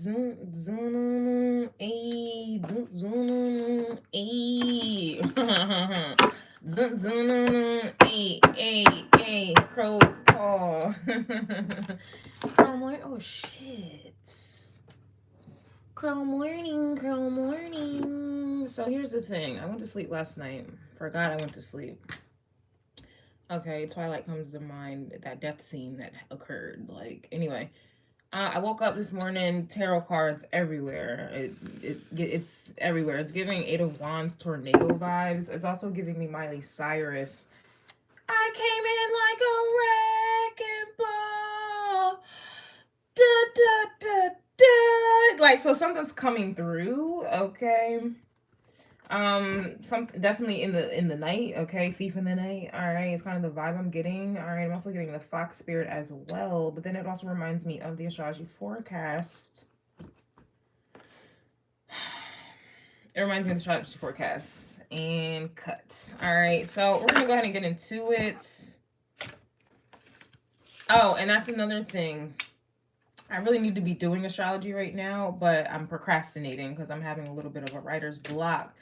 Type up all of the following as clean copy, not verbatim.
Zoom, zoom, a, zoom, zoom, a, zoom, zoom, a, crow call. Crow morning. Oh shit. Crow morning, crow morning. So here's the thing. I went to sleep last night. Forgot I went to sleep. Okay, Twilight comes to mind. That death scene that occurred. Like, anyway. I woke up this morning, tarot cards everywhere. It's everywhere. It's giving Eight of Wands tornado vibes. It's also giving me Miley Cyrus. I came in like a wrecking ball. Da, da, da, da. Like, so something's coming through, okay? Some definitely in the night, okay, thief in the night. All right, it's kind of the vibe I'm getting. All right, I'm also getting the fox spirit as well, but then it also reminds me of the astrology forecast. It reminds me of the astrology forecast and cut. All right, so we're gonna go ahead and get into it. Oh, and that's another thing. I really need to be doing astrology right now, but I'm procrastinating because I'm having a little bit of a writer's block.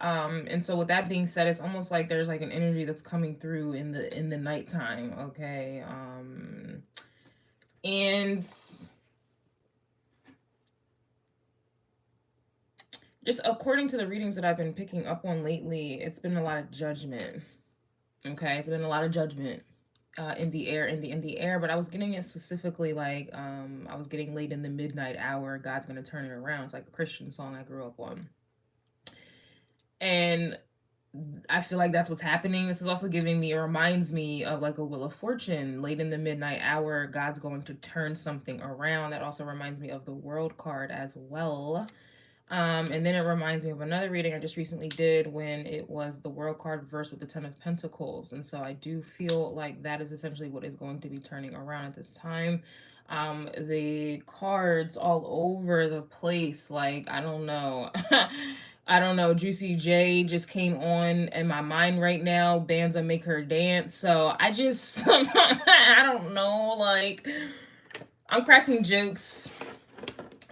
And so with that being said, it's almost like there's like an energy that's coming through in the nighttime, okay? And just according to the readings that I've been picking up on lately, it's been a lot of judgment. Okay, it's been a lot of judgment in the air, but I was getting it specifically like I was getting late in the midnight hour, God's gonna turn it around. It's like a Christian song I grew up on. And I feel like that's what's happening. This is also giving me, it reminds me of like a Wheel of Fortune. Late in the midnight hour, God's going to turn something around. That also reminds me of the World card as well. And then it reminds me of another reading I just recently did when it was the World card reversed with the Ten of Pentacles. And so I do feel like that is essentially what is going to be turning around at this time. The cards all over the place, like, I don't know. I don't know. Juicy J just came on in my mind right now. Bands that make her dance. So I just, I don't know. Like, I'm cracking jokes,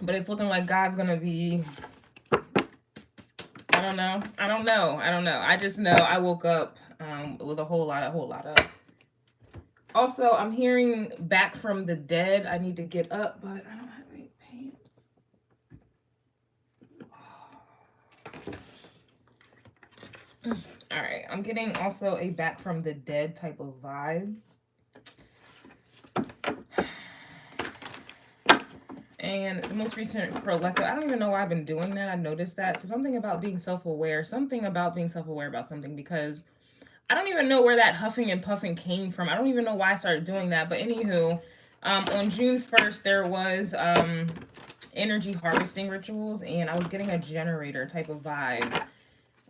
but it's looking like God's gonna be. I don't know. I just know I woke up with a whole lot of. Also, I'm hearing back from the dead. I need to get up, but I don't have any pants. All right, I'm getting also a back from the dead type of vibe. And the most recent collective, I don't even know why I've been doing that. I noticed that. So something about being self-aware, about something, because I don't even know where that huffing and puffing came from. I don't even know why I started doing that. But anywho, on June 1st, there was energy harvesting rituals, and I was getting a generator type of vibe.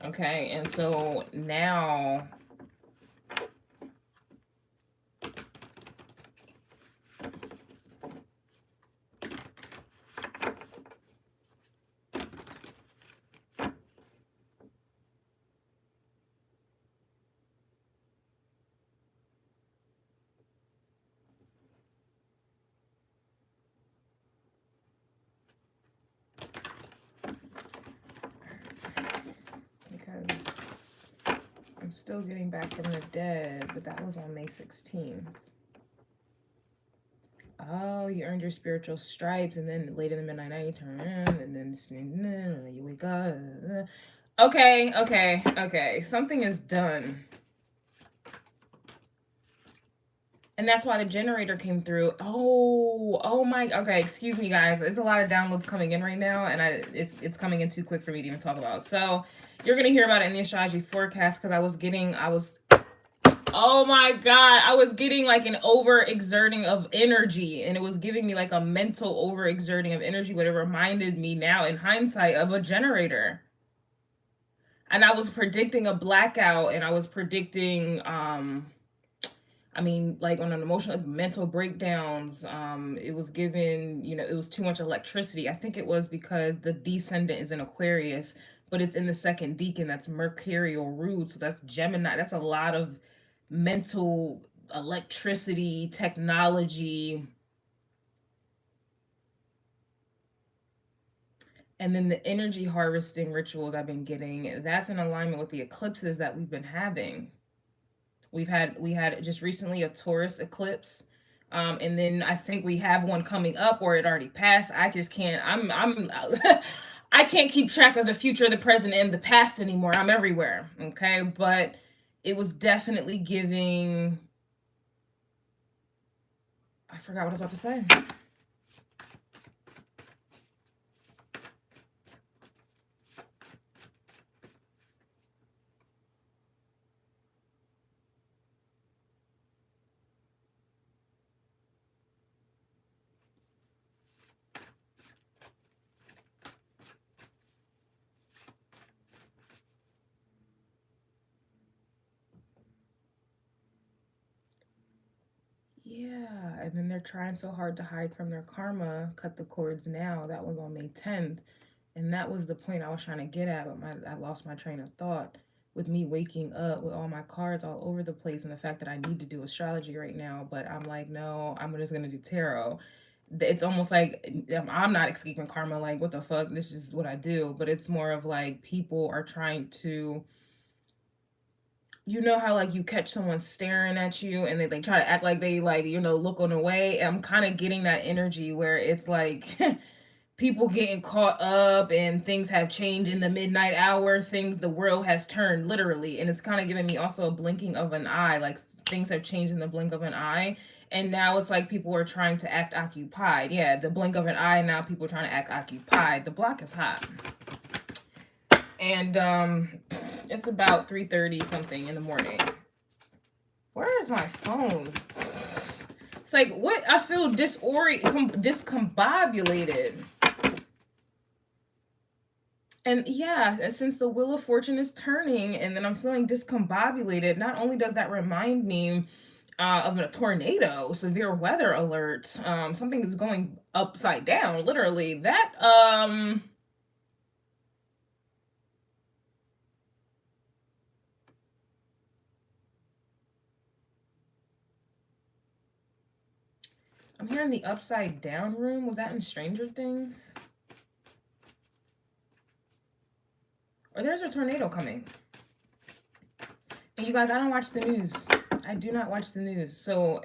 Okay, and so now because I'm still getting back from the dead, but that was on May 16th. Oh, you earned your spiritual stripes, and then late in the midnight night you turn around, and then you wake up. Okay. Something is done. And that's why the generator came through. Oh my, okay, excuse me guys. There's a lot of downloads coming in right now, and it's coming in too quick for me to even talk about. So you're gonna hear about it in the astrology forecast, because oh my God, I was getting like an overexerting of energy, and it was giving me like a mental overexerting of energy, but it reminded me now in hindsight of a generator. And I was predicting a blackout, and I was predicting I mean, like on an emotional, mental breakdowns, it was given, it was too much electricity. I think it was because the descendant is in Aquarius, but it's in the second decan, that's mercurial root. So that's Gemini. That's a lot of mental electricity, technology. And then the energy harvesting rituals I've been getting, that's in alignment with the eclipses that we've been having. We had just recently a Taurus eclipse. And then I think we have one coming up, or it already passed. I just can't. I'm I can't keep track of the future, the present, and the past anymore. I'm everywhere. Okay, but it was definitely giving. I forgot what I was about to say. Yeah, and then they're trying so hard to hide from their karma. Cut the cords now. That was on May 10th. And that was the point I was trying to get at, but I lost my train of thought with me waking up with all my cards all over the place and the fact that I need to do astrology right now. But I'm like, no, I'm just going to do tarot. It's almost like I'm not escaping karma. Like, what the fuck? This is what I do. But it's more of like people are trying to, you know how like you catch someone staring at you and they try to act like they like, looking away. I'm kind of getting that energy where it's like people getting caught up and things have changed in the midnight hour. The world has turned literally, and it's kind of giving me also a blinking of an eye, like things have changed in the blink of an eye. And now it's like people are trying to act occupied. Yeah, the blink of an eye, now people are trying to act occupied. The block is hot. And it's about 3:30 something in the morning. Where is my phone? It's like, what? I feel discombobulated. And yeah, since the Wheel of Fortune is turning and then I'm feeling discombobulated, not only does that remind me of a tornado, severe weather alert, something is going upside down, literally. I'm hearing the upside down room. Was that in Stranger Things? Or there's a tornado coming. And you guys, I don't watch the news. I do not watch the news. So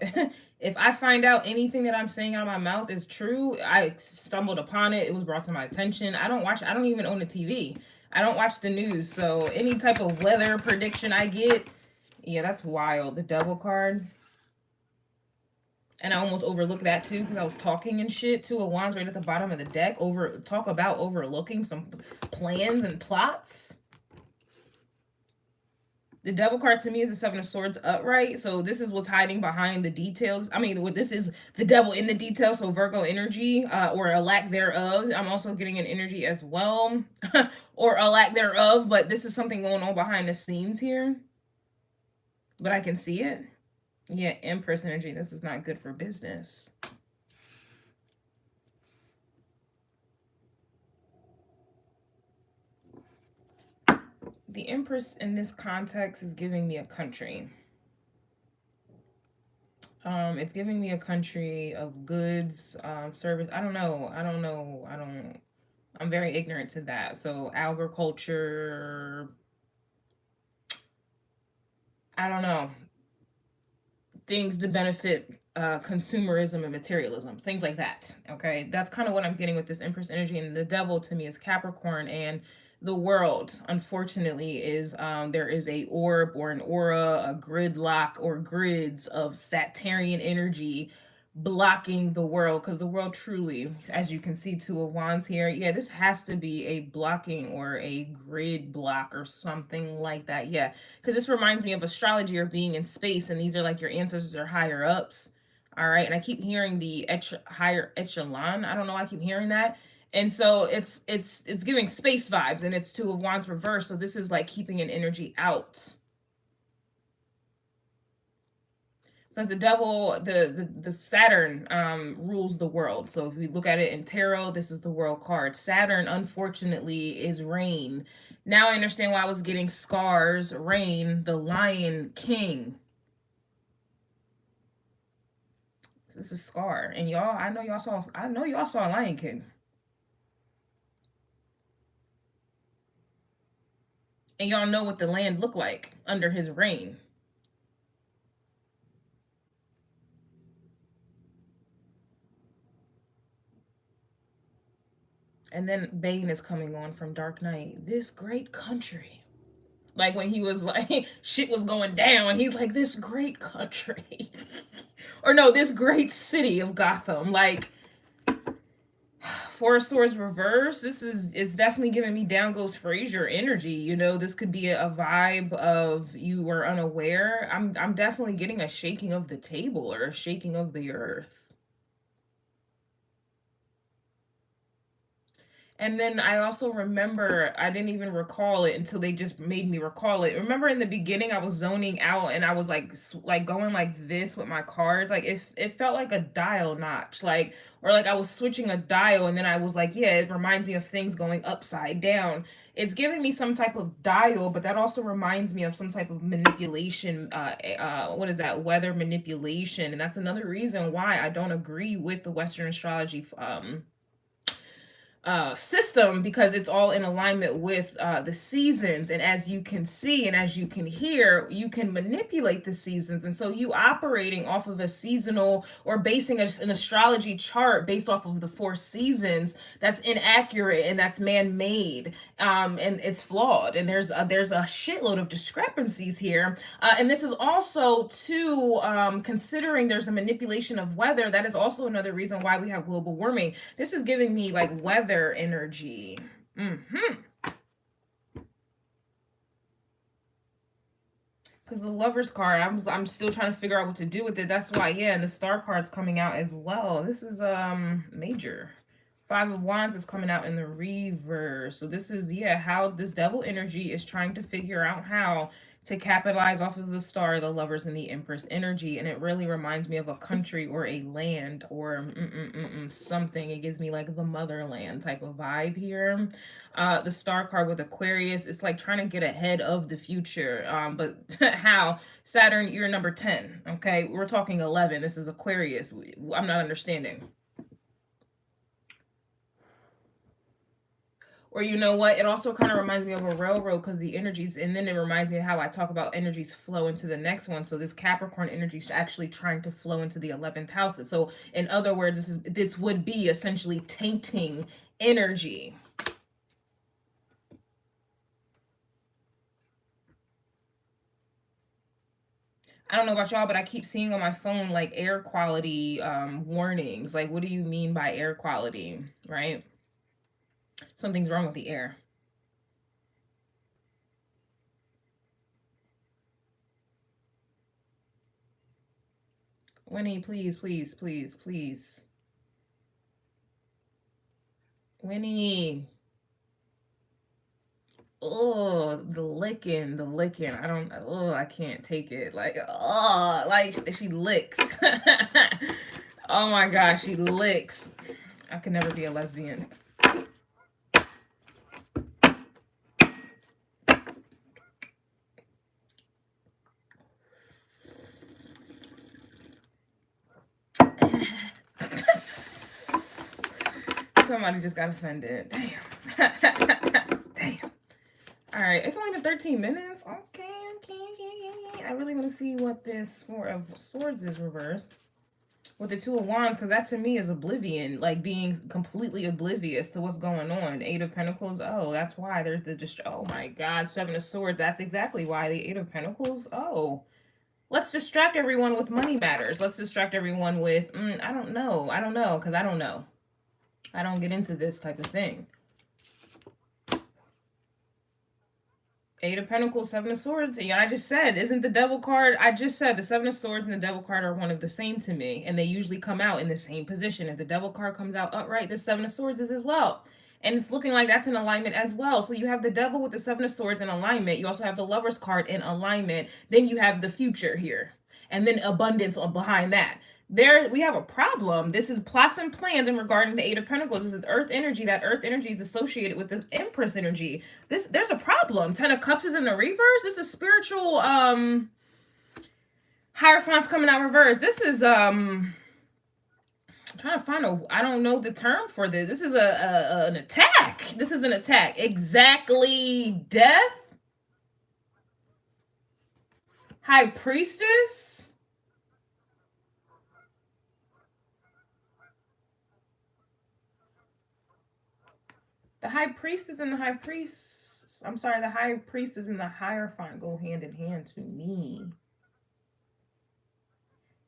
if I find out anything that I'm saying out of my mouth is true, I stumbled upon it. It was brought to my attention. I don't even own a TV. I don't watch the news. So any type of weather prediction I get, yeah, that's wild. The devil card. And I almost overlooked that too because I was talking and shit. Two of Wands right at the bottom of the deck. Talk about overlooking some plans and plots. The devil card to me is the Seven of Swords upright. So this is what's hiding behind the details. I mean, this is the devil in the details. So Virgo energy, or a lack thereof. I'm also getting an energy as well, or a lack thereof. But this is something going on behind the scenes here. But I can see it. Yeah, Empress energy. This is not good for business. The Empress in this context is giving me a country. It's giving me a country of goods, service. I don't know. I'm very ignorant to that. So agriculture, I don't know. Things to benefit consumerism and materialism, things like that. Okay, that's kind of what I'm getting with this Empress energy. And the devil to me is Capricorn, and the world unfortunately is there is a orb or an aura, a gridlock or grids of Saturnian energy blocking the world, because the world truly, as you can see, Two of Wands here, yeah, this has to be a blocking or a grid block or something like that. Yeah, because this reminds me of astrology or being in space, and these are like your ancestors or higher ups. All right, and I keep hearing the higher echelon. I don't know, I keep hearing that. And so it's giving space vibes, and it's Two of Wands reverse. So this is like keeping an energy out, because the devil, the Saturn rules the world. So if we look at it in tarot, this is the world card. Saturn unfortunately is rain. Now I understand why I was getting scars. Rain, the Lion King. This is Scar, and y'all, I know y'all saw Lion King. And y'all know what the land looked like under his reign. And then Bane is coming on from Dark Knight. This great country. Like when he was like, shit was going down. He's like, this great country. Or no, this great city of Gotham. Like, Four of Swords reverse. It's definitely giving me Down Goes Frazier energy. You know, this could be a vibe of you were unaware. I'm definitely getting a shaking of the table or a shaking of the earth. And then I also remember, I didn't even recall it until they just made me recall it. Remember in the beginning, I was zoning out and I was like going like this with my cards. Like it felt like a dial notch, like, or like I was switching a dial and then I was like, yeah, it reminds me of things going upside down. It's giving me some type of dial, but that also reminds me of some type of manipulation. What is that? Weather manipulation. And that's another reason why I don't agree with the Western astrology system, because it's all in alignment with the seasons. And as you can see and as you can hear, you can manipulate the seasons. And so you operating off of a seasonal or basing an astrology chart based off of the four seasons, that's inaccurate and that's man-made, and it's flawed. And there's a shitload of discrepancies here. And this is also too, considering there's a manipulation of weather, that is also another reason why we have global warming. This is giving me like weather energy. Because the Lover's card, I'm still trying to figure out what to do with it. That's why, yeah, and the Star card's coming out as well. This is major. Five of Wands is coming out in the reverse. So this is, yeah, how this devil energy is trying to figure out how to capitalize off of the Star, the Lovers, and the Empress energy. And it really reminds me of a country or a land or something. It gives me like the motherland type of vibe here. The Star card with Aquarius, it's like trying to get ahead of the future. But how? Saturn, you're number 10. Okay, we're talking 11. This is Aquarius. I'm not understanding. Or you know what? It also kind of reminds me of a railroad because the energies, and then it reminds me of how I talk about energies flow into the next one. So this Capricorn energy is actually trying to flow into the 11th house. So in other words, this would be essentially tainting energy. I don't know about y'all, but I keep seeing on my phone like air quality warnings. Like, what do you mean by air quality, right? Something's wrong with the air. Winnie, please, please, please, please. Winnie. Oh, the licking, the licking. I don't, oh, I can't take it. Like, oh, like she licks. Oh my gosh, she licks. I could never be a lesbian. Somebody just got offended. Damn. Damn. All right, it's only been 13 minutes. Okay. I really want to see what this Four of Swords is reversed with the Two of Wands, because that to me is oblivion, like being completely oblivious to what's going on. Eight of Pentacles. Oh, that's why there's the oh my God, Seven of Swords. That's exactly why the Eight of Pentacles. Oh, let's distract everyone with money matters. Let's distract everyone with I don't know, because I don't know. I don't get into this type of thing. Eight of Pentacles, Seven of Swords. Yeah, I just said, isn't the Devil card? I just said the Seven of Swords and the Devil card are one of the same to me, and they usually come out in the same position. If the Devil card comes out upright, the Seven of Swords is as well. And it's looking like that's in alignment as well. So you have the Devil with the Seven of Swords in alignment. You also have the Lover's card in alignment. Then you have the future here. And then abundance behind that. There we have a problem. This is plots and plans in regarding the Eight of Pentacles. This is earth energy. That earth energy is associated with the Empress energy. There's a problem. Ten of Cups is in the reverse. This is spiritual Hierophant's coming out reverse. This is I'm trying to find I don't know the term for this. This is an attack. This is an attack. Exactly. Death. High Priestess? The High Priestess and the High Priest. I'm sorry, the High Priestess and the Hierophant go hand in hand to me.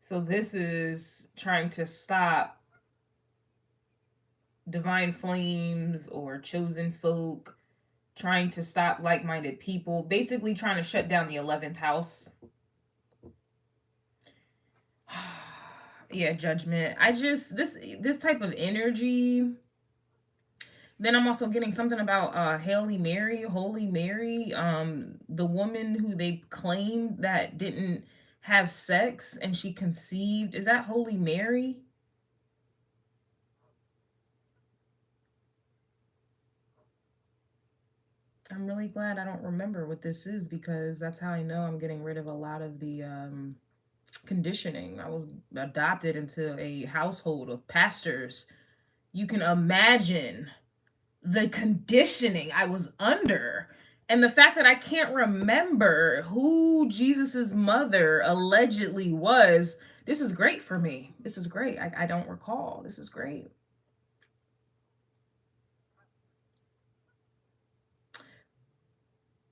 So this is trying to stop divine flames or chosen folk, trying to stop like-minded people, basically trying to shut down the 11th house. Yeah, judgment. I just this type of energy. Then I'm also getting something about Hailey Mary, Holy Mary, the woman who they claimed that didn't have sex and she conceived. Is that Holy Mary? I'm really glad I don't remember what this is, because that's how I know I'm getting rid of a lot of the conditioning. I was adopted into a household of pastors. You can imagine the conditioning I was under. And the fact that I can't remember who Jesus's mother allegedly was, this is great for me. This is great. I don't recall. This is great.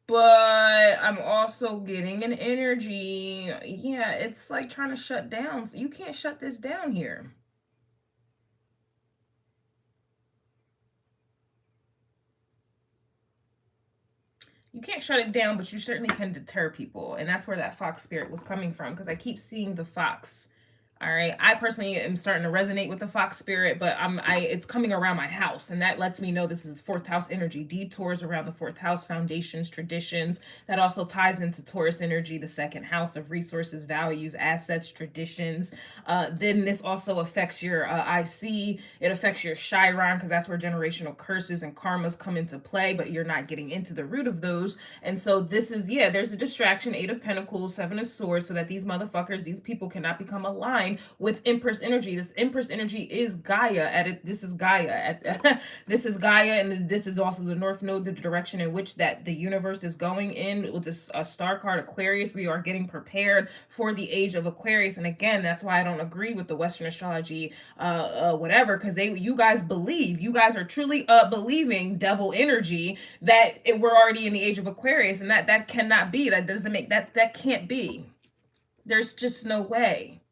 But I'm also getting an energy. Yeah, it's like trying to shut down. You can't shut this down here. You can't shut it down, but you certainly can deter people. And that's where that fox spirit was coming from, because I keep seeing the fox. All right. I personally am starting to resonate with the fox spirit, but it's coming around my house, and that lets me know this is fourth house energy. Detours around the fourth house, foundations, traditions. That also ties into Taurus energy, the second house of resources, values, assets, traditions. Then this also affects your IC. It affects your Chiron, because that's where generational curses and karmas come into play, but you're not getting into the root of those. And so this is, yeah, there's a distraction, Eight of Pentacles, Seven of Swords, so that these motherfuckers, these people cannot become aligned with Empress energy. This Empress energy is Gaia at it. This is Gaia at this is Gaia, and this is also the North Node, the direction in which that the universe is going in with this star card Aquarius. We are getting prepared for the age of Aquarius, and again, that's why I don't agree with the Western astrology, whatever, because you guys believe, you guys are truly believing devil energy that we're already in the age of Aquarius, and that cannot be. That doesn't make that can't be. There's just no way.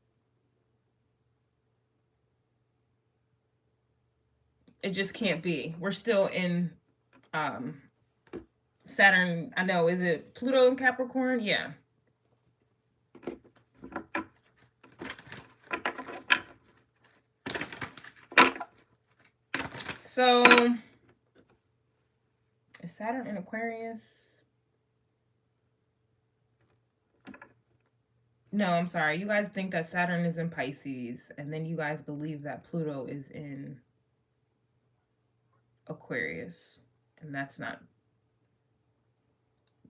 It just can't be. We're still in Saturn. I know, is it Pluto in Capricorn? Yeah. So is Saturn in Aquarius? No, I'm sorry. You guys think that Saturn is in Pisces, and then you guys believe that Pluto is in Aquarius. And that's not.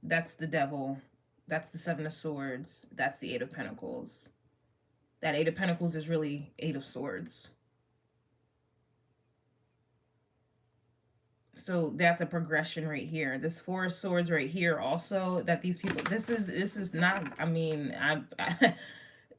That's the devil. That's the Seven of Swords. That's the Eight of Pentacles. That Eight of Pentacles is really Eight of Swords. So that's a progression right here. This Four of Swords right here also, that these people, this is not, I mean,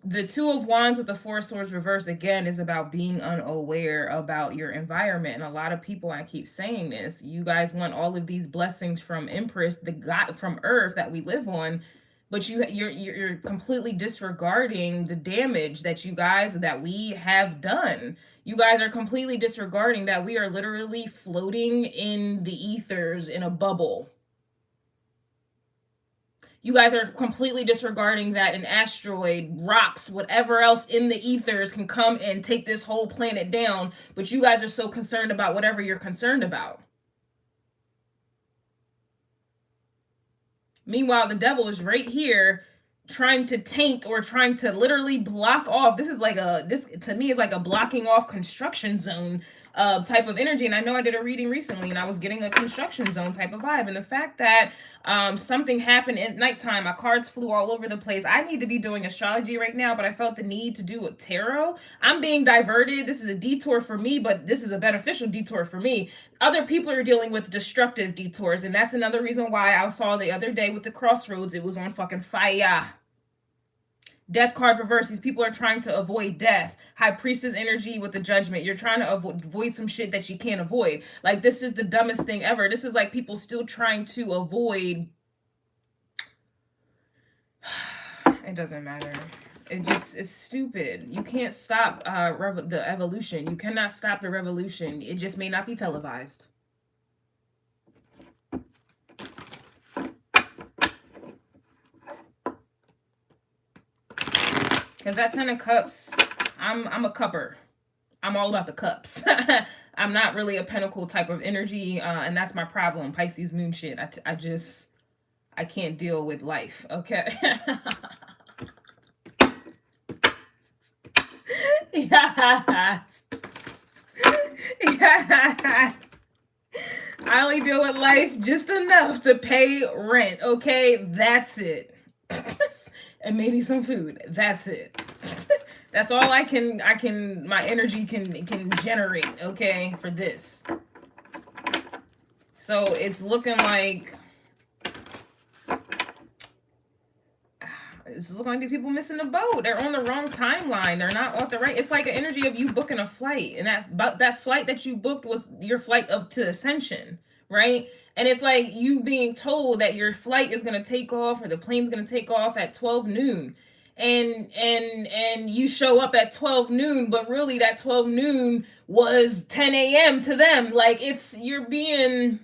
the Two of Wands with the Four of Swords reverse again is about being unaware about your environment. And a lot of people, I keep saying this, you guys want all of these blessings from Empress, the God from Earth that we live on, but you're completely disregarding the damage that we have done. You guys are completely disregarding that we are literally floating in the ethers in a bubble. You guys are completely disregarding that an asteroid, rocks, whatever else in the ethers can come and take this whole planet down, but you guys are so concerned about whatever you're concerned about. Meanwhile, the devil is right here trying to taint or trying to literally block off. This to me is like a blocking off construction zone type of energy. And I know I did a reading recently and I was getting a construction zone type of vibe. And the fact that something happened at nighttime, my cards flew all over the place. I need to be doing astrology right now, but I felt the need to do a tarot. I'm being diverted. This is a detour for me, but this is a beneficial detour for me. Other people are dealing with destructive detours, and that's another reason why I saw the other day with the crossroads, it was on fucking fire. Death card reverse. These people are trying to avoid death. High priestess energy with the judgment. You're trying to avoid some shit that you can't avoid. Like, this is the dumbest thing ever. This is like people still trying to avoid. It doesn't matter. It's stupid. You can't stop the evolution. You cannot stop the revolution. It just may not be televised. Because that 10 of cups, I'm a cupper. I'm all about the cups. I'm not really a pentacle type of energy, and that's my problem. Pisces moon shit. I can't deal with life. Okay. Yes. Yeah. I only deal with life just enough to pay rent. Okay, that's it. And maybe some food. That's it. That's all I can my energy can generate, okay, for this. So it's looking like these people missing the boat. They're on the wrong timeline. They're not off the right. It's like an energy of you booking a flight, and that flight that you booked was your flight to Ascension, right? And it's like you being told that your flight is going to take off, or the plane's going to take off at 12 noon. And you show up at 12 noon, but really that 12 noon was 10 a.m. to them. Like, you're being,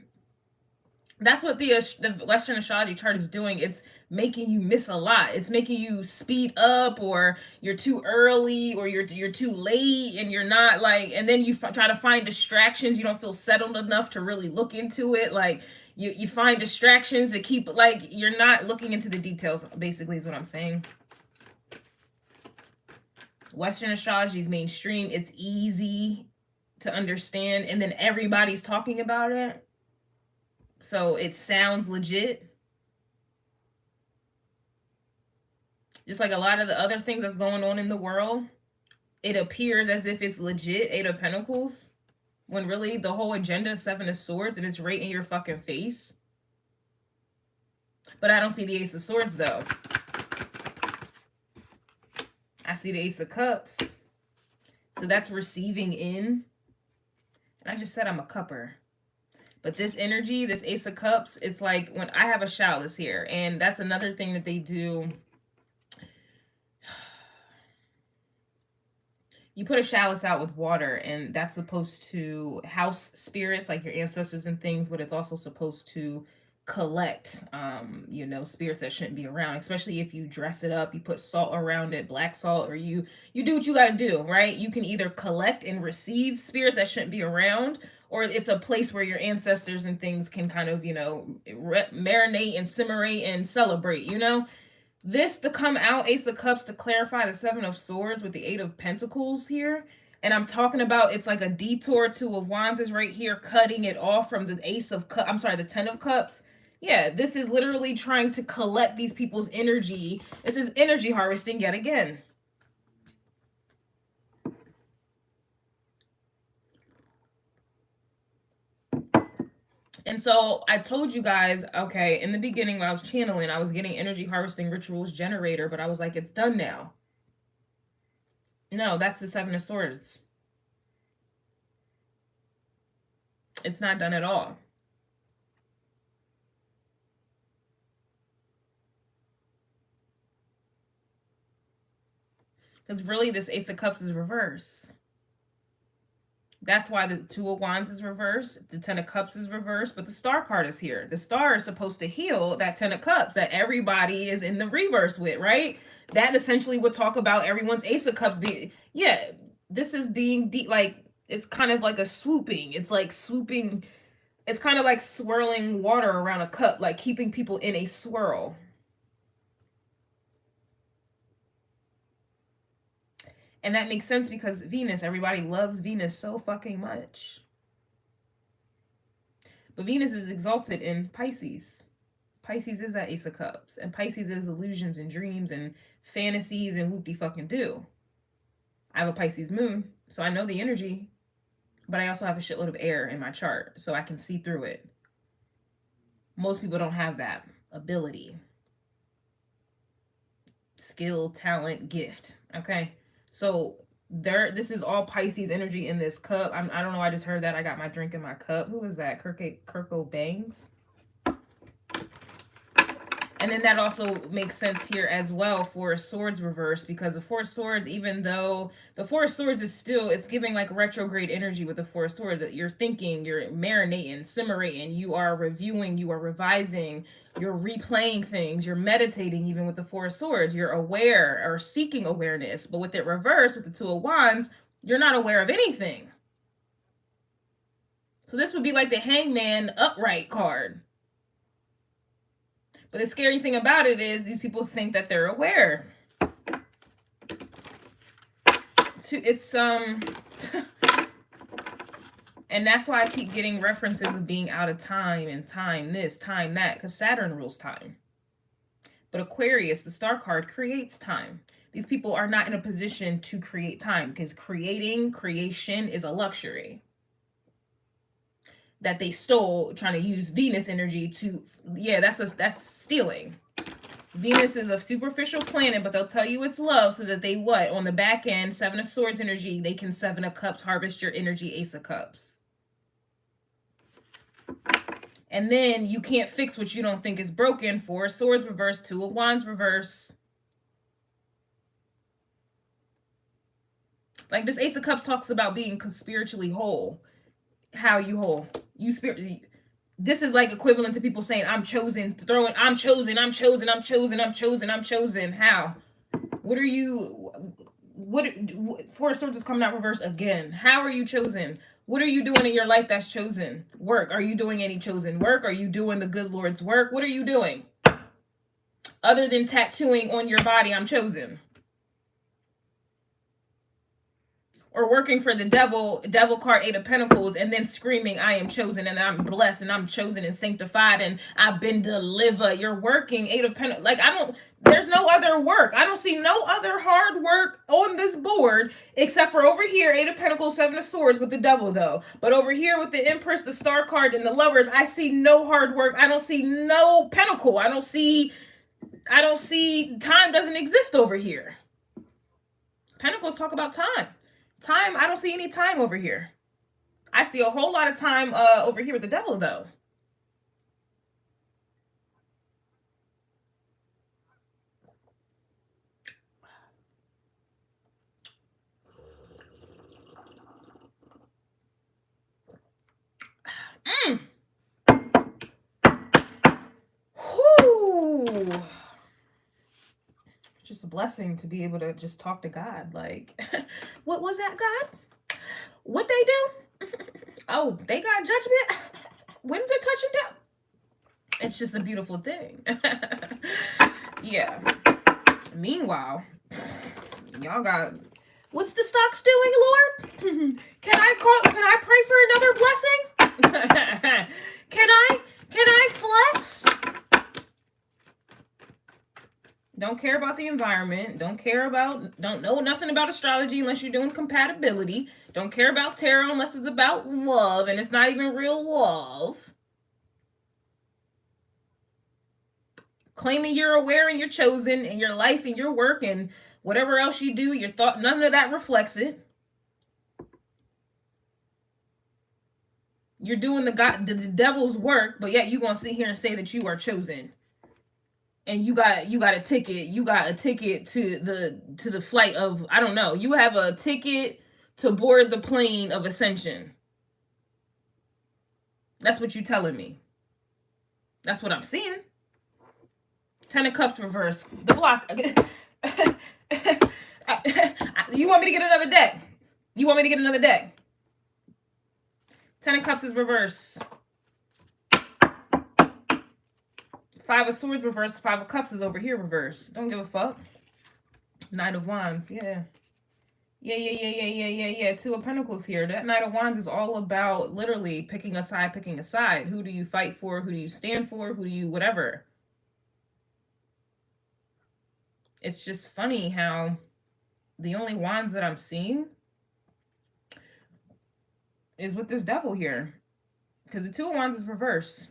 that's what the Western astrology chart is doing. It's making you miss a lot. It's making you speed up, or you're too early, or you're too late, and you're not like, and then you try to find distractions. You don't feel settled enough to really look into it. Like, you find distractions to keep, like, you're not looking into the details, basically, is what I'm saying. Western astrology is mainstream. It's easy to understand, and then everybody's talking about it. So it sounds legit. Just like a lot of the other things that's going on in the world, it appears as if it's legit, 8 of Pentacles, when really the whole agenda is 7 of Swords, and it's right in your fucking face. But I don't see the Ace of Swords, though. I see the Ace of Cups. So that's receiving in. And I just said I'm a cupper. But this energy, this Ace of Cups, it's like when I have a chalice here. And that's another thing that they do. You put a chalice out with water, and that's supposed to house spirits like your ancestors and things, but it's also supposed to collect you know, spirits that shouldn't be around, especially if you dress it up, you put salt around it, black salt, or you do what you got to do, right? You can either collect and receive spirits that shouldn't be around, or it's a place where your ancestors and things can kind of, you know, marinate and simmerate and celebrate, you know. This to come out, Ace of Cups, to clarify the 7 of Swords with the 8 of Pentacles here. And I'm talking about, it's like a detour. 2 of Wands is right here, cutting it off from the Ace of Cups. I'm sorry, the 10 of Cups. Yeah, this is literally trying to collect these people's energy. This is energy harvesting yet again. And so I told you guys, okay, in the beginning when I was channeling, I was getting energy harvesting rituals generator, but I was like, it's done now. No, that's the 7 of Swords. It's not done at all. Because really, this Ace of Cups is reverse. That's why the 2 of Wands is reverse. The 10 of Cups is reverse, but the Star card is here. The Star is supposed to heal that 10 of Cups that everybody is in the reverse with, right? That essentially would talk about everyone's Ace of Cups being, yeah, this is being deep, like, it's kind of like a swooping. It's like swooping. It's kind of like swirling water around a cup, like keeping people in a swirl. And that makes sense because Venus, everybody loves Venus so fucking much. But Venus is exalted in Pisces. Pisces is that Ace of Cups. And Pisces is illusions and dreams and fantasies and whoop-de-fucking-do. I have a Pisces moon, so I know the energy. But I also have a shitload of air in my chart, so I can see through it. Most people don't have that ability. skill, talent, gift. Okay, so this is all Pisces energy in this cup. I don't know, I just heard that. I got my drink in my cup. Who is that? Kirko Bangs. And then that also makes sense here as well for swords reverse, because the Four of Swords, even though the Four of Swords is still, it's giving like retrograde energy with the Four of Swords, that you're thinking, you're marinating, simmering, you are reviewing, you are revising, you're replaying things, you're meditating. Even with the Four of Swords, you're aware or seeking awareness. But with it reversed, with the Two of Wands, you're not aware of anything. So this would be like the Hangman upright card. But the scary thing about it is these people think that they're aware. It's and that's why I keep getting references of being out of time and time this, time that, because Saturn rules time. But Aquarius, the star card, creates time. These people are not in a position to create time, because creation is a luxury that they stole, trying to use Venus energy to, yeah, that's stealing. Venus is a superficial planet, but they'll tell you it's love so that they what? On the back end, Seven of Swords energy, they can Seven of Cups, harvest your energy, Ace of Cups. And then you can't fix what you don't think is broken. Four of Swords reverse, Two of Wands reverse. Like this Ace of Cups talks about being spiritually whole. How you whole? This is like equivalent to people saying, I'm chosen, throwing, I'm chosen, I'm chosen, I'm chosen, I'm chosen, I'm chosen. How? What are you, Four of Swords is coming out reverse again. How are you chosen? What are you doing in your life that's chosen? Work. Are you doing any chosen work? Are you doing the good Lord's work? What are you doing? Other than tattooing on your body, I'm chosen. Or working for the devil card, Eight of Pentacles, and then screaming, I am chosen and I'm blessed and I'm chosen and sanctified and I've been delivered. You're working, Eight of Pentacles. Like, there's no other work. I don't see no other hard work on this board except for over here, Eight of Pentacles, Seven of Swords with the devil though. But over here with the Empress, the star card, and the Lovers, I see no hard work. I don't see no pentacle. I don't see time doesn't exist over here. Pentacles talk about time. Time, I don't see any time over here. I see a whole lot of time over here with the devil, though. Whew. Just a blessing to be able to just talk to God. Like, what was that, God? What they do? Oh, they got judgment? When's it touching down? It's just a beautiful thing. Yeah. Meanwhile, y'all got, what's the stocks doing, Lord? Can I pray for another blessing? Can I flex? Don't care about the environment. Don't know nothing about astrology unless you're doing compatibility. Don't care about tarot unless it's about love, and it's not even real love. Claiming you're aware and you're chosen in your life and your work and whatever else you do, your thought, none of that reflects it. You're doing the devil's work, but yet you're gonna sit here and say that you are chosen. And you got a ticket. You got a ticket to the flight of, I don't know. You have a ticket to board the plane of ascension. That's what you're telling me. That's what I'm seeing. Ten of Cups reverse. The block. You want me to get another deck? You want me to get another deck? Ten of Cups is reverse. Five of Swords reverse. Five of Cups is over here reverse. Don't give a fuck. Nine of Wands. Yeah. Yeah. Two of Pentacles here. That Knight of Wands is all about literally picking a side. Who do you fight for? Who do you stand for? Who do you whatever? It's just funny how the only wands that I'm seeing is with this devil here. Because the Two of Wands is reverse.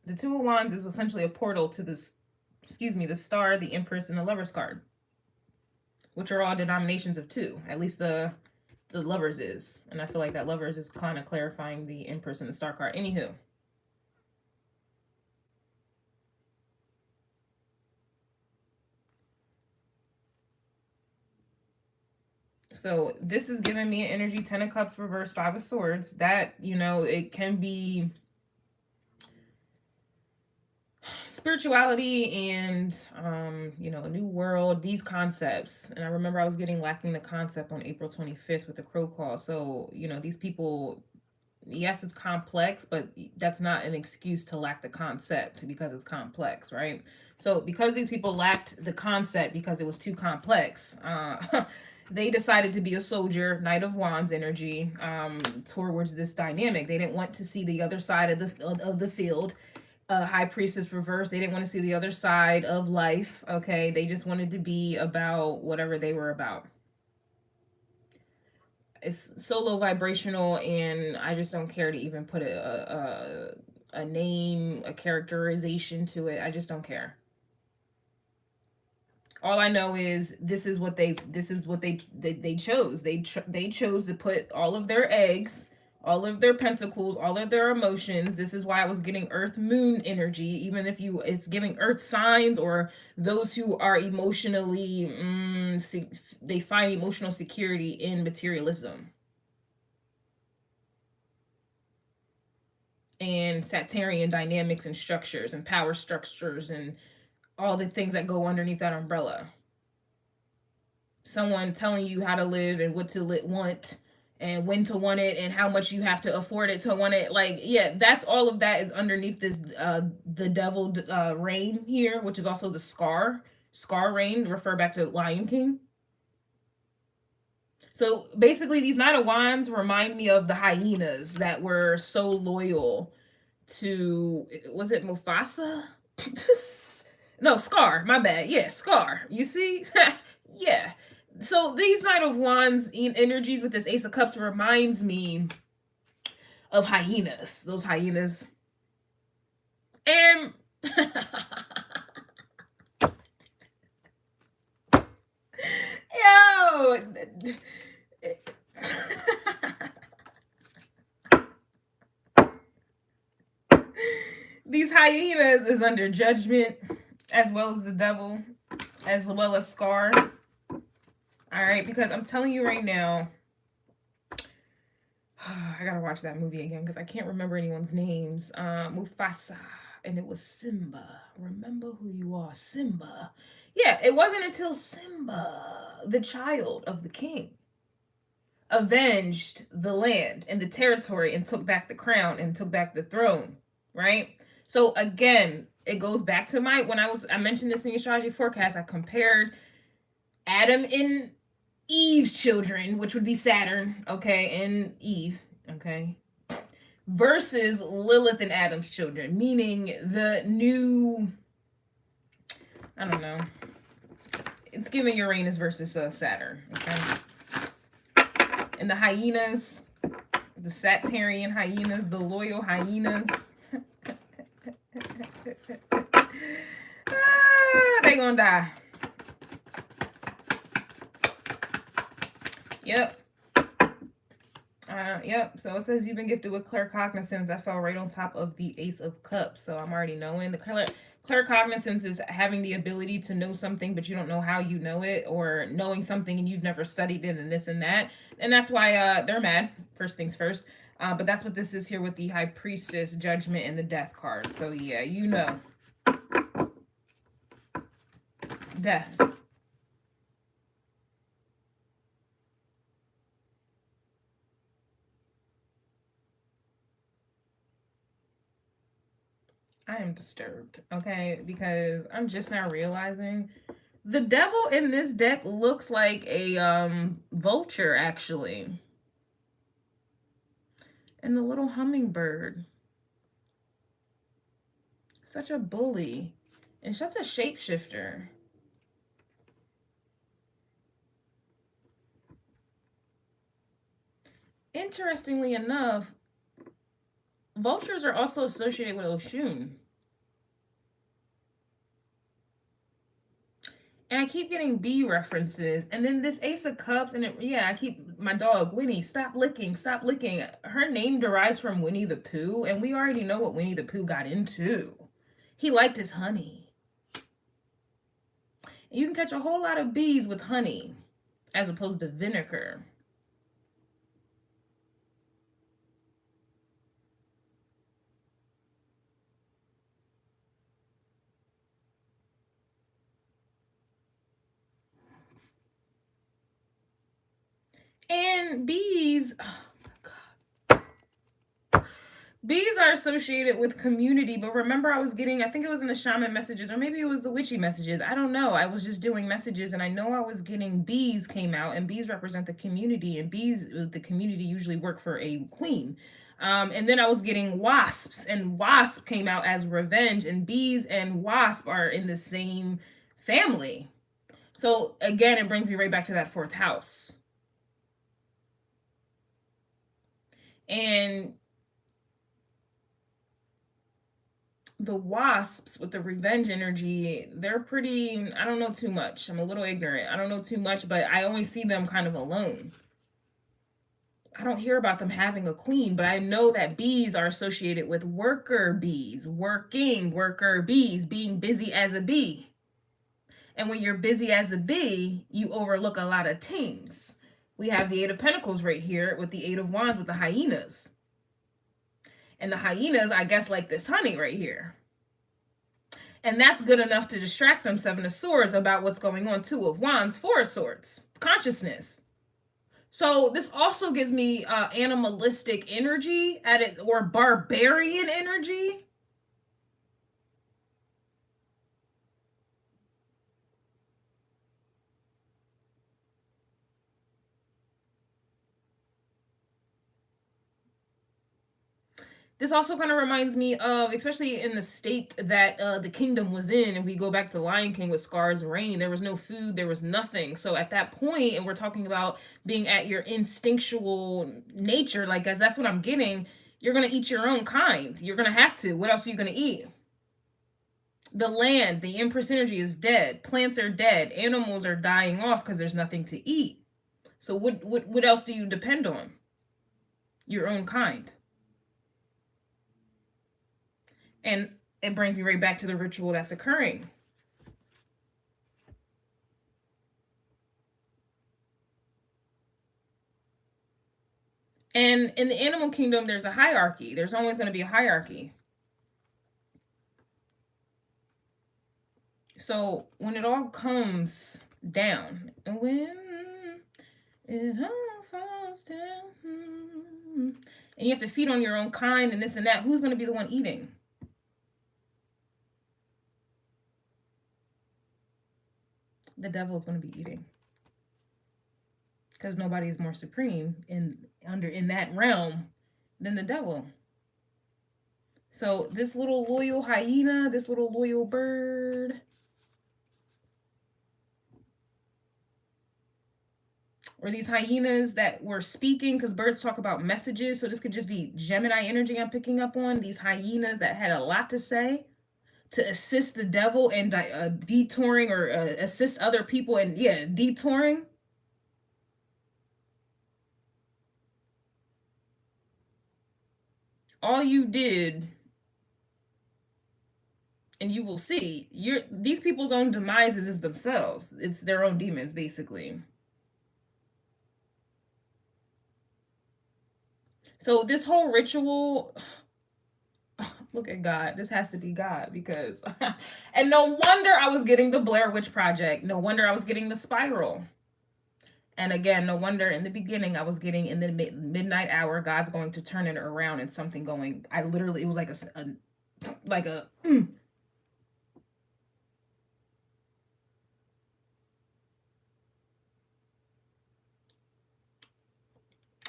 The Two of Wands is essentially a portal to this, the Star, the Empress, and the Lovers card. which are all denominations of 2. At least the Lovers is. And I feel like that Lovers is kind of clarifying the Empress and the Star card. Anywho. So this is giving me an energy, 10 of Cups reverse, 5 of Swords. That, you know, it can be spirituality and, you know, a new world, these concepts. And I remember I was getting lacking the concept on April 25th with the crow call. So, you know, these people, yes, it's complex, but that's not an excuse to lack the concept because it's complex, right? So because these people lacked the concept because it was too complex, they decided to be a soldier, Knight of Wands energy, towards this dynamic. They didn't want to see the other side of the field. High Priestess reverse. They didn't want to see the other side of life. Okay, they just wanted to be about whatever they were about. It's so low vibrational, and I just don't care to even put a name, a characterization to it. I just don't care. All I know is this is what they chose. They chose to put all of their eggs, all of their pentacles, all of their emotions. This is why I was getting Earth Moon energy, even if it's giving Earth signs or those who are emotionally they find emotional security in materialism and Saturnian dynamics and structures and power structures and all the things that go underneath that umbrella. Someone telling you how to live and what to want and when to want it and how much you have to afford it to want it. Like, yeah, that's all of that is underneath this the devil reign here, which is also the scar reign, refer back to Lion King. So basically these Knight of Wands remind me of the hyenas that were so loyal to, was it Mufasa? No, Scar, my bad. Yeah, Scar. You see? Yeah. So these Knight of Wands energies with this Ace of Cups reminds me of hyenas. Those hyenas. And yo, these hyenas is under judgment, as well as the devil, as well as Scar. All right, because I'm telling you right now, I gotta watch that movie again because I can't remember anyone's names. Mufasa, and it was Simba. Remember who you are, Simba. Yeah, it wasn't until Simba, the child of the king, avenged the land and the territory and took back the crown and took back the throne, right? So again, it goes back to I mentioned this in the astrology forecast. I compared Adam and Eve's children, which would be Saturn, okay, and Eve, okay, versus Lilith and Adam's children, meaning the new, I don't know, it's giving Uranus versus Saturn, okay, and the hyenas, the Saturnian hyenas, the loyal hyenas, they gonna die. Yep. Yep. So it says you've been gifted with claircognizance. I fell right on top of the Ace of Cups. So I'm already knowing. The claircognizance is having the ability to know something, but you don't know how you know it, or knowing something and you've never studied it and this and that. And that's why they're mad. First things first. But that's what this is here with the High Priestess, Judgment, and the Death card. So yeah, you know. Death. I am disturbed, okay? Because I'm just now realizing the devil in this deck looks like a vulture, actually. And the little hummingbird. Such a bully. And such a shapeshifter. Interestingly enough, vultures are also associated with Oshun. And I keep getting bee references. And then this Ace of Cups, and I keep, my dog, Winnie, stop licking, stop licking. Her name derives from Winnie the Pooh, and we already know what Winnie the Pooh got into. He liked his honey. And you can catch a whole lot of bees with honey, as opposed to vinegar. And bees, oh my God. Bees are associated with community, but remember I was getting, I think it was in the shaman messages, or maybe it was the witchy messages. I don't know. I was just doing messages, and I know I was getting bees came out, and bees represent the community, and bees, the community usually work for a queen. And then I was getting wasps, and wasp came out as revenge, and bees and wasp are in the same family. So again, it brings me right back to that fourth house. And the wasps with the revenge energy, they're pretty, I don't know too much. I'm a little ignorant. I don't know too much, but I only see them kind of alone. I don't hear about them having a queen, but I know that bees are associated with worker bees, working worker bees, being busy as a bee. And when you're busy as a bee, you overlook a lot of things. We have the Eight of Pentacles right here with the Eight of Wands with the hyenas. And the hyenas, I guess, like this honey right here. And that's good enough to distract them, Seven of Swords, about what's going on. Two of Wands, Four of Swords, consciousness. So this also gives me animalistic energy at it, or barbarian energy. This also kind of reminds me of, especially in the state that the kingdom was in, if we go back to Lion King with Scar's reign, there was no food, there was nothing. So at that point, and we're talking about being at your instinctual nature, like, guys, that's what I'm getting. You're going to eat your own kind. You're going to have to. What else are you going to eat? The land, the Empress energy is dead. Plants are dead. Animals are dying off because there's nothing to eat. So what else do you depend on? Your own kind. And it brings me right back to the ritual that's occurring. And in the animal kingdom, there's a hierarchy. There's always going to be a hierarchy. So when it all comes down, and when it all falls down, and you have to feed on your own kind and this and that, who's going to be the one eating? The devil is going to be eating, because nobody is more supreme in that realm than the devil. So this little loyal hyena, this little loyal bird, or these hyenas that were speaking, because birds talk about messages, so this could just be Gemini energy I'm picking up on. These hyenas that had a lot to say to assist the devil and detouring, or assist other people, and detouring. All you did, and you will see, these people's own demises is themselves. It's their own demons, basically. So this whole ritual, look at God. This has to be God, because and no wonder I was getting the Blair Witch Project. No wonder I was getting the spiral. And again, no wonder in the beginning I was getting, in the midnight hour, God's going to turn it around, and something going. I literally, it was like a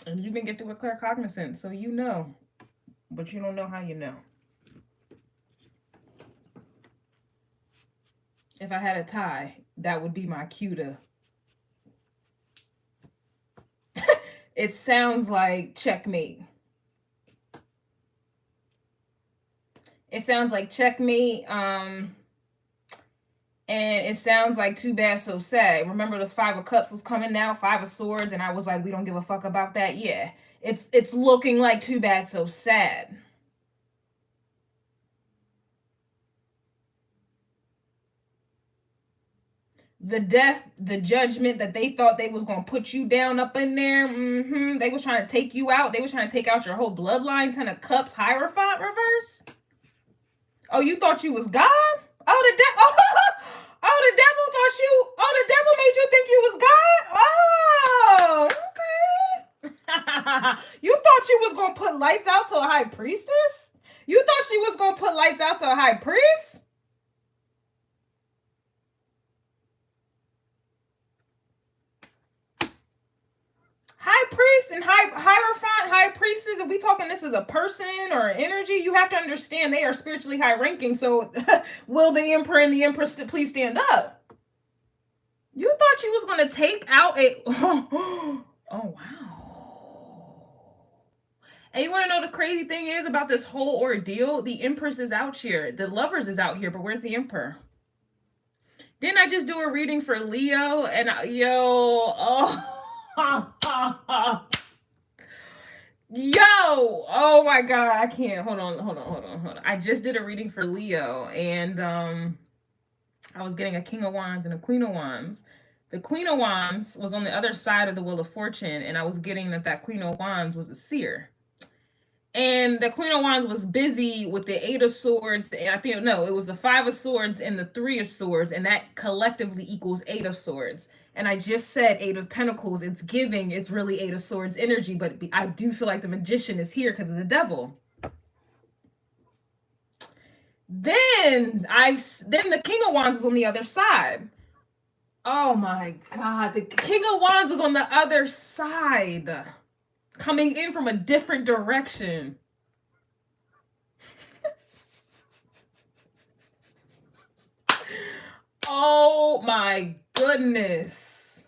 And you've been gifted with claircognizance, so you know, but you don't know how you know. If I had a tie, that would be my cue to. It sounds like checkmate. It sounds like checkmate. And it sounds like too bad, so sad. Remember those 5 of Cups was coming now, 5 of Swords, and I was like, we don't give a fuck about that. Yeah, it's looking like too bad, so sad. The death, the judgment that they thought they was gonna put you down up in there. They was trying to take you out. They was trying to take out your whole bloodline. 10 of Cups, Hierophant reverse. Oh, you thought you was God? Oh, the devil. Oh, the devil thought you. Oh, the devil made you think you was God. Oh, okay. You thought you was gonna put lights out to a high priestess? You thought she was gonna put lights out to a high priest? High priest and hierophant, high priestess, if we talking this is a person or an energy, you have to understand they are spiritually high ranking. So will the emperor and the empress please stand up? You thought you was going to take out a oh wow. And you want to know the crazy thing is about this whole ordeal? The empress is out here, the lovers is out here, but where's the emperor? Didn't I just do a reading for Leo? And yo, oh my god, I can't. Hold on. I just did a reading for Leo, and I was getting a King of Wands and a Queen of Wands. The Queen of Wands was on the other side of the Wheel of Fortune, and I was getting that Queen of Wands was a seer. And the Queen of Wands was busy with the 8 of Swords, and I think, no, it was the 5 of Swords and the 3 of Swords, and that collectively equals 8 of Swords. And I just said 8 of Pentacles, it's giving, it's really 8 of Swords energy, but I do feel like the Magician is here because of the Devil. Then the King of Wands was on the other side. Oh my God, the King of Wands was on the other side, coming in from a different direction. Oh my goodness.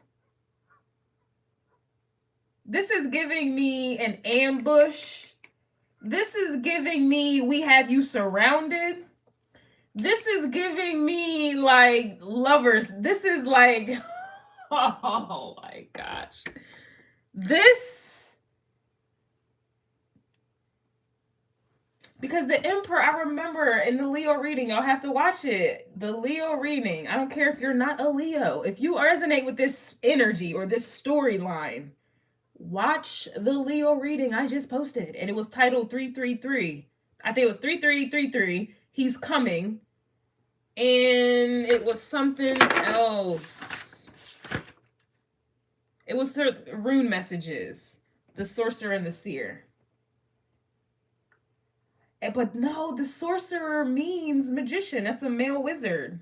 This is giving me an ambush. This is giving me we have you surrounded. This is giving me like lovers. This is like, oh my gosh. This, because the Emperor, I remember in the Leo reading, y'all have to watch it. The Leo reading, I don't care if you're not a Leo. If you resonate with this energy or this storyline, watch the Leo reading I just posted. And it was titled 333. I think it was 3333. He's coming. And it was something else. It was the rune messages. The sorcerer and the seer. But no, the sorcerer means magician. That's a male wizard.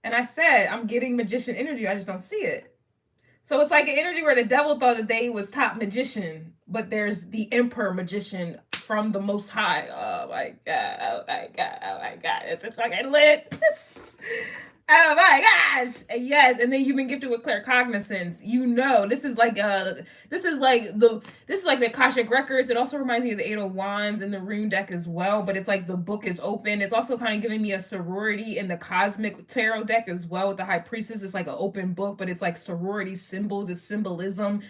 And I said, I'm getting magician energy. I just don't see it. So it's like an energy where the devil thought that they was top magician, but there's the emperor magician from the Most High. Oh my God, oh my God, oh my God. This is fucking lit. Oh my gosh. Yes, and then you've been gifted with claircognizance. You know, this is like the Akashic records. It also reminds me of the 8 of Wands and the rune deck as well, but it's like the book is open. It's also kind of giving me a sorority in the cosmic tarot deck as well with the high priestess. It's like an open book, but it's like sorority symbols, it's symbolism.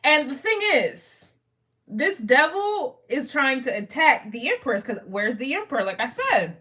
And the thing is, this devil is trying to attack the Empress, because where's the Emperor? Like I said.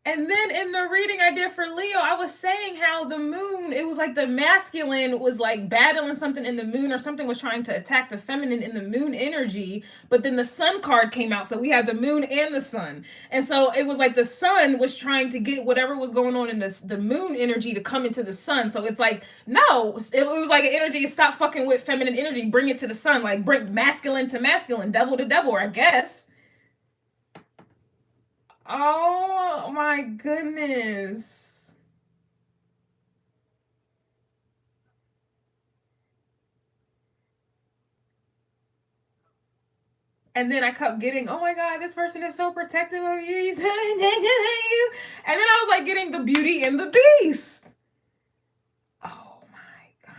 And then in the reading I did for Leo, I was saying how the moon, it was like the masculine was like battling something in the moon, or something was trying to attack the feminine in the moon energy. But then the sun card came out. So we had the moon and the sun. And so it was like the sun was trying to get whatever was going on in the moon energy to come into the sun. So it's like, no, it was like an energy, stop fucking with feminine energy, bring it to the sun, like bring masculine to masculine, devil to devil, I guess. Oh my goodness. And then I kept getting, oh my God, this person is so protective of you. He's protecting you. And then I was like getting the Beauty and the Beast. Oh my God.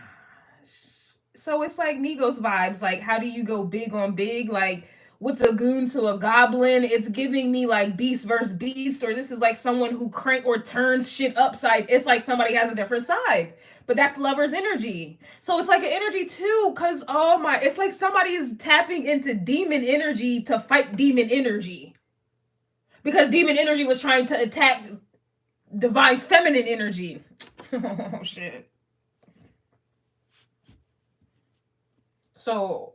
So it's like Migos vibes. Like, how do you go big on big? Like, what's a goon to a goblin? It's giving me like beast versus beast, or this is like someone who crank or turns shit upside. It's like somebody has a different side, but that's lover's energy. So it's like an energy too, because oh my, it's like somebody is tapping into demon energy to fight demon energy. Because demon energy was trying to attack divine feminine energy. Oh shit. So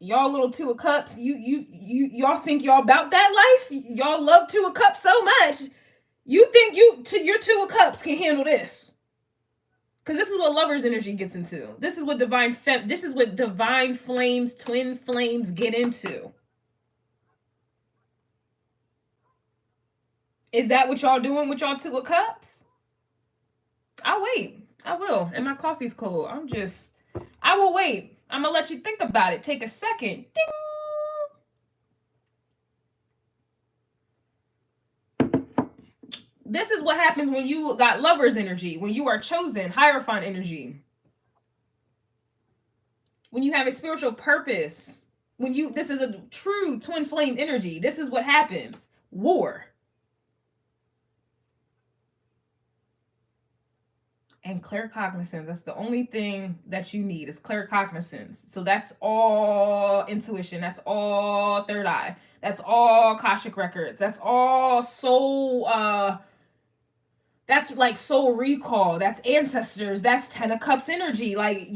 y'all little two of cups, y'all think y'all about that life? Y'all love two of cups so much. You think your two of cups can handle this? Because this is what lover's energy gets into. This is what this is what divine flames, twin flames get into. Is that what y'all doing with y'all two of cups? I'll wait. I will. And my coffee's cold. I will wait. I'm gonna let you think about it. Take a second. Ding. This is what happens when you got lover's energy, when you are chosen, Hierophant energy. When you have a spiritual purpose, this is a true twin flame energy. This is what happens. War. And claircognizance. That's the only thing that you need is claircognizance. So that's all intuition. That's all third eye. That's all Akashic records. That's all soul that's like soul recall. That's ancestors. That's 10 of cups energy. Like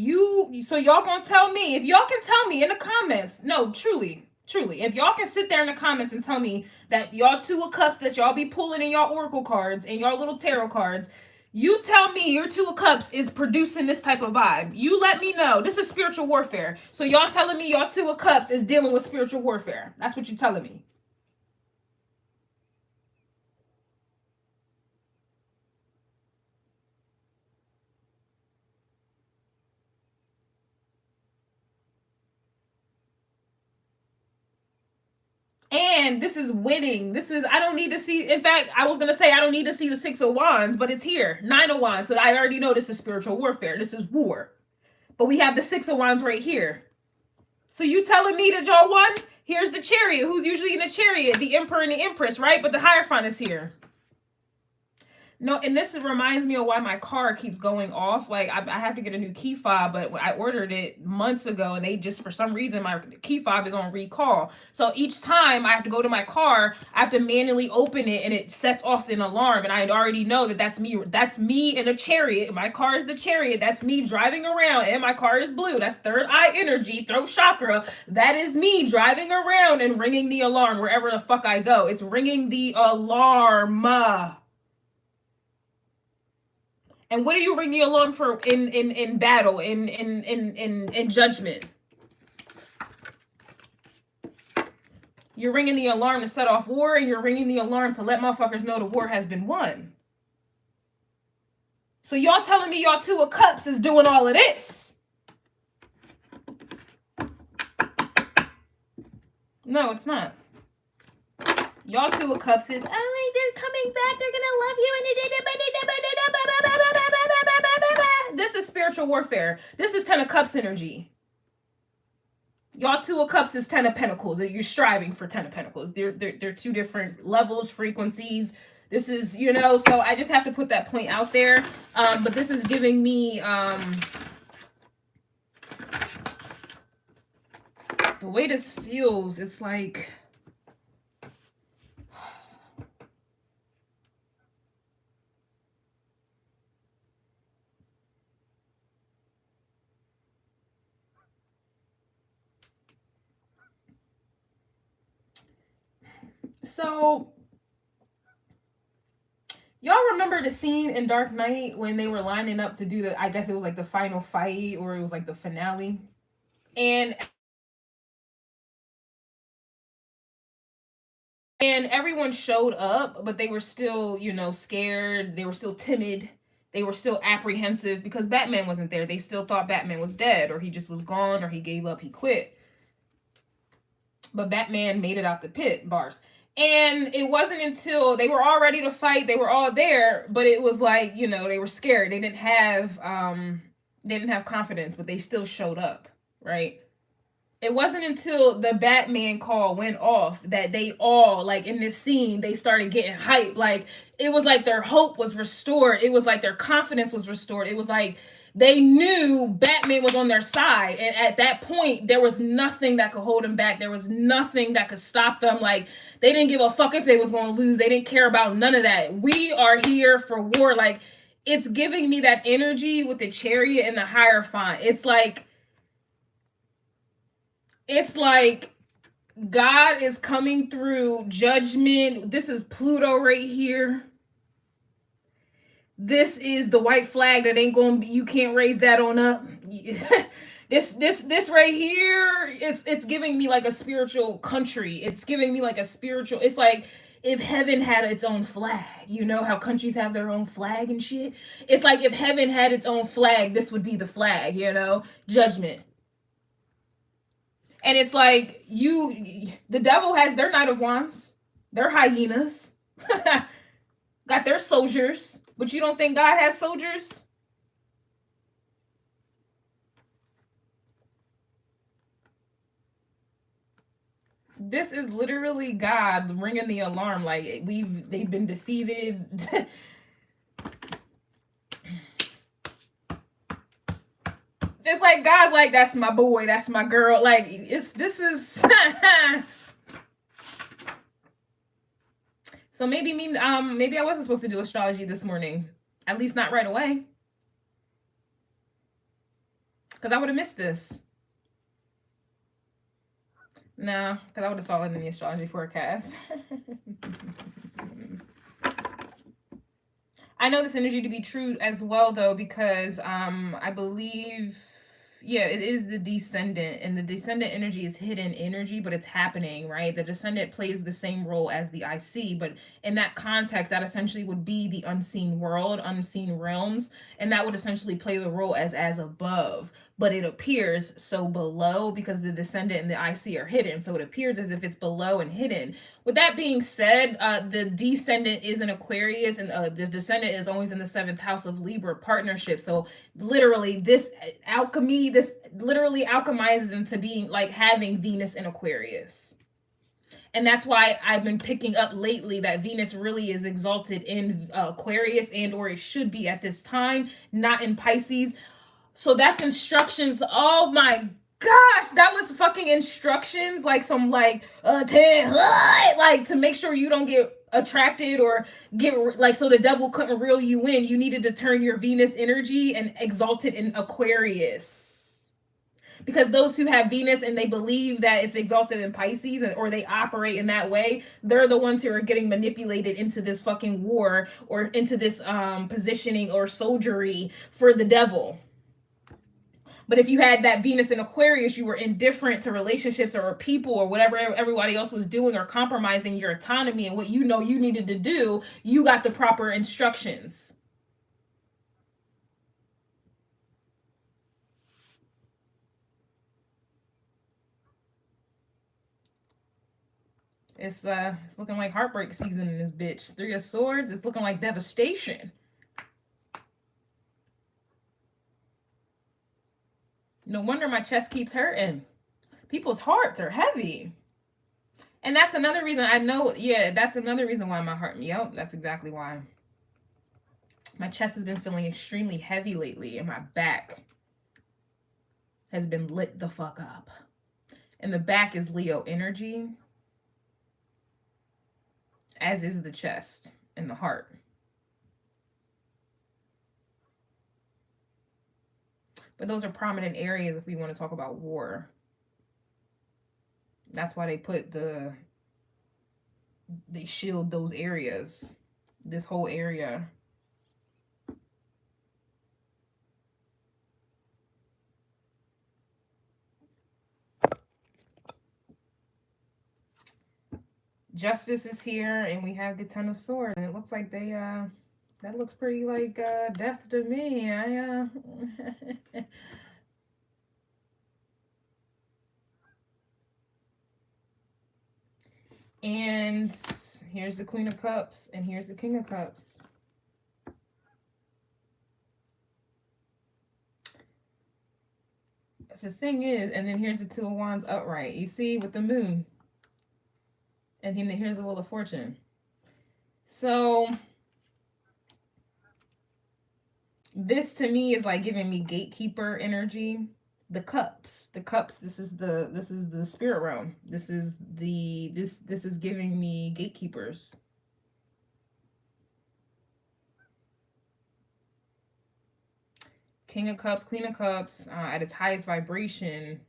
so y'all gonna tell me, if y'all can tell me in the comments, no, truly, if y'all can sit there in the comments and tell me that y'all two of cups that y'all be pulling in y'all oracle cards and y'all little tarot cards, you tell me your two of cups is producing this type of vibe. You let me know. This is spiritual warfare. So y'all telling me y'all two of cups is dealing with spiritual warfare. That's what you're telling me. And this is winning. This is, I don't need to see, in fact, I was going to say, I don't need to see the 6 of Wands, but it's here. 9 of Wands. So I already know this is spiritual warfare. This is war. But we have the 6 of Wands right here. So you telling me that y'all won? Here's the Chariot. Who's usually in the Chariot? The Emperor and the Empress, right? But the Hierophant is here. No, and this reminds me of why my car keeps going off. Like, I have to get a new key fob, but I ordered it months ago, and they just, for some reason, my key fob is on recall. So each time I have to go to my car, I have to manually open it, and it sets off an alarm. And I already know that that's me. That's me in a Chariot. My car is the Chariot. That's me driving around, and my car is blue. That's third eye energy, throat chakra. That is me driving around and ringing the alarm wherever the fuck I go. It's ringing the alarm. And what are you ringing the alarm for in battle, in judgment? You're ringing the alarm to set off war, and you're ringing the alarm to let motherfuckers know the war has been won. So y'all telling me y'all two of cups is doing all of this? No, it's not. Y'all two of cups is, oh, they're coming back, they're gonna love you, and this is spiritual warfare. This is 10 of cups energy. Y'all two of cups is 10 of pentacles. You're striving for 10 of pentacles. They're two different levels, frequencies. This is, you know, so I just have to put that point out there. But this is giving me the way this feels, it's like, so y'all remember the scene in Dark Knight when they were lining up to do the, I guess it was like the final fight, or it was like the finale, and everyone showed up, but they were still, you know, scared. They were still timid. They were still apprehensive because Batman wasn't there. They still thought Batman was dead, or he just was gone, or he gave up, he quit. But Batman made it out the pit, bars. And it wasn't until they were all ready to fight, they were all there, but it was like, you know, they were scared. They didn't have They didn't have confidence, but they still showed up, right? It wasn't until the Batman call went off that they all, like in this scene, they started getting hyped. Like, it was like their hope was restored. It was like their confidence was restored. It was like they knew Batman was on their side. And at that point, there was nothing that could hold them back. There was nothing that could stop them. Like, they didn't give a fuck if they was going to lose. They didn't care about none of that. We are here for war. Like, it's giving me that energy with the Chariot and the Hierophant. It's like God is coming through judgment. This is Pluto right here. This is the white flag that ain't gonna be, you can't raise that on up. This right here, it's giving me like a spiritual country. It's giving me like a spiritual, it's like if heaven had its own flag. You know how countries have their own flag and shit? It's like if heaven had its own flag, this would be the flag, you know? Judgment. And it's like the devil has their Knight of Wands, their hyenas, got their soldiers, but you don't think God has soldiers? This is literally God ringing the alarm. Like, they've been defeated. It's like God's like, that's my boy, that's my girl. Like, this is so maybe maybe I wasn't supposed to do astrology this morning. At least not right away. Because I would have missed this. No, because I would have saw it in the astrology forecast. I know this energy to be true as well, though, because I believe, yeah, it is the descendant, and the descendant energy is hidden energy, but it's happening, right? The descendant plays the same role as the IC, but in that context, that essentially would be the unseen world, unseen realms, and that would essentially play the role as above, but it appears so below because the descendant and the IC are hidden, so it appears as if it's below and hidden. With that being said, the descendant is in Aquarius, and the descendant is always in the 7th house of Libra partnership. So literally, this literally alchemizes into being like having Venus in Aquarius. And that's why I've been picking up lately that Venus really is exalted in Aquarius, and or it should be at this time, not in Pisces. So that's instructions. Oh my gosh, that was fucking instructions, like some like like to make sure you don't get attracted or get like, so the devil couldn't reel you in. You needed to turn your Venus energy and exalt it in Aquarius. Because those who have Venus and they believe that it's exalted in Pisces, or they operate in that way, they're the ones who are getting manipulated into this fucking war, or into this positioning or soldiery for the devil. But if you had that Venus in Aquarius, you were indifferent to relationships or people or whatever everybody else was doing, or compromising your autonomy and what you know you needed to do. You got the proper instructions. It's looking like heartbreak season in this bitch. 3 of Swords. It's looking like devastation. No wonder my chest keeps hurting. People's hearts are heavy. And that's another reason I know, yeah, that's another reason why my heart, yep, that's exactly why. My chest has been feeling extremely heavy lately, and my back has been lit the fuck up. And the back is Leo energy, as is the chest and the heart. But those are prominent areas if we want to talk about war. That's why they shield those areas, this whole area. Justice is here, and we have the 10 of Swords, and it looks like they that looks pretty like death to me. And here's the Queen of Cups, and here's the King of Cups. the thing is, and then here's the Two of Wands upright. You see, with the moon. And here's the Wheel of Fortune. So this to me is like giving me gatekeeper energy. The cups, this is the spirit realm. This is giving me gatekeepers. King of Cups, Queen of Cups, at its highest vibration.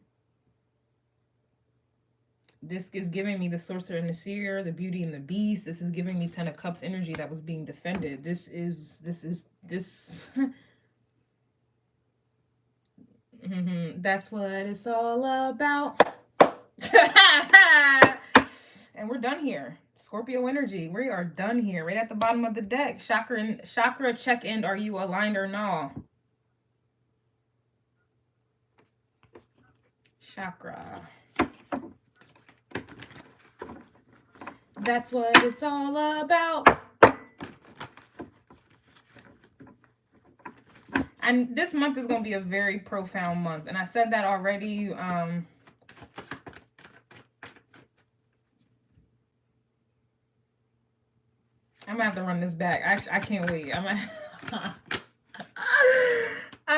This is giving me the Sorcerer and the Seer, the Beauty and the Beast. This is giving me Ten of Cups energy that was being defended. This that's what it's all about. And we're done here. Scorpio energy. We are done here. Right at the bottom of the deck. Chakra check-in. Are you aligned or no? Chakra. That's what it's all about. And this month is going to be a very profound month. And I said that already. I'm going to have to run this back. Actually, I can't wait. I'm going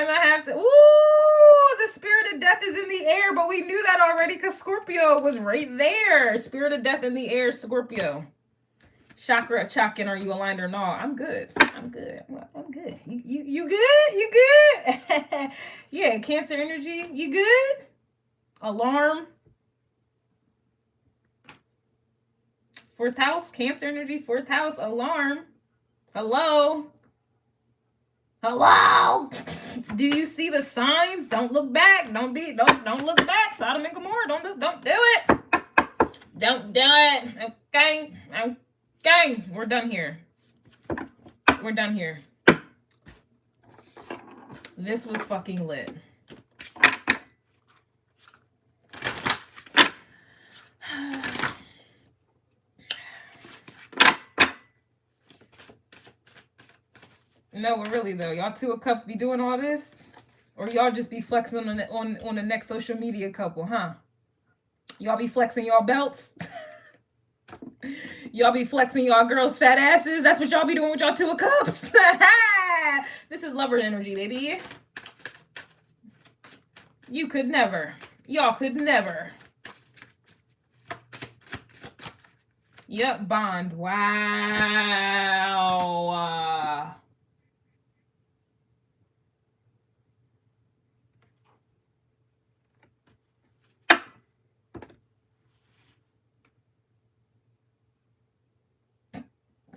to have to. Ooh, the Spirit of Death is in the air. But we knew that already because Scorpio was right there. Spirit of Death in the air, Scorpio. Chakra check-in. Are you aligned or no? I'm good. I'm good. I'm good. You good? You good? Yeah, Cancer energy. You good? Alarm. Fourth house, Cancer energy. Fourth house, alarm. Hello? Hello? Do you see the signs? Don't look back. Don't look back. Sodom and Gomorrah. Don't do it. Don't do it. Okay. Okay. We're done here. We're done here. This was fucking lit. No, but really though, y'all Two of Cups be doing all this, or y'all just be flexing on the next social media couple, huh? Y'all be flexing y'all belts. Y'all be flexing y'all girls' fat asses. That's what y'all be doing with y'all Two of Cups. This is lover energy, baby. You could never. Y'all could never. Yep, bond. Wow.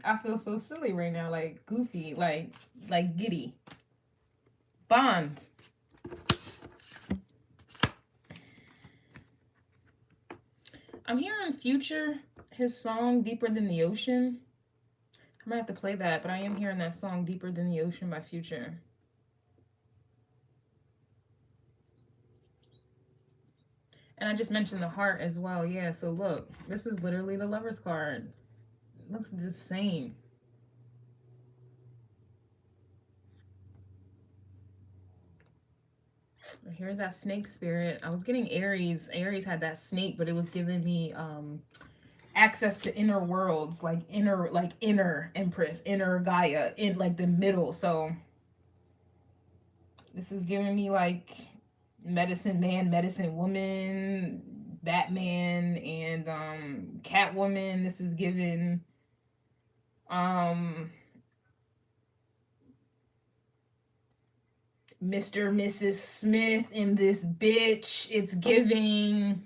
I feel so silly right now, like goofy, like giddy. Bond. I'm hearing Future, his song Deeper Than the Ocean. I might have to play that, but I am hearing that song Deeper Than the Ocean by Future. And I just mentioned the heart as well. Yeah, so look, this is literally the Lover's card. It looks the same. Here's that snake spirit. I was getting Aries. Aries had that snake, but it was giving me access to inner worlds, like inner Empress, inner Gaia, in like the middle. So this is giving me like medicine man, medicine woman, Batman, and Catwoman. This is giving Mr. Mrs. Smith in this bitch. It's giving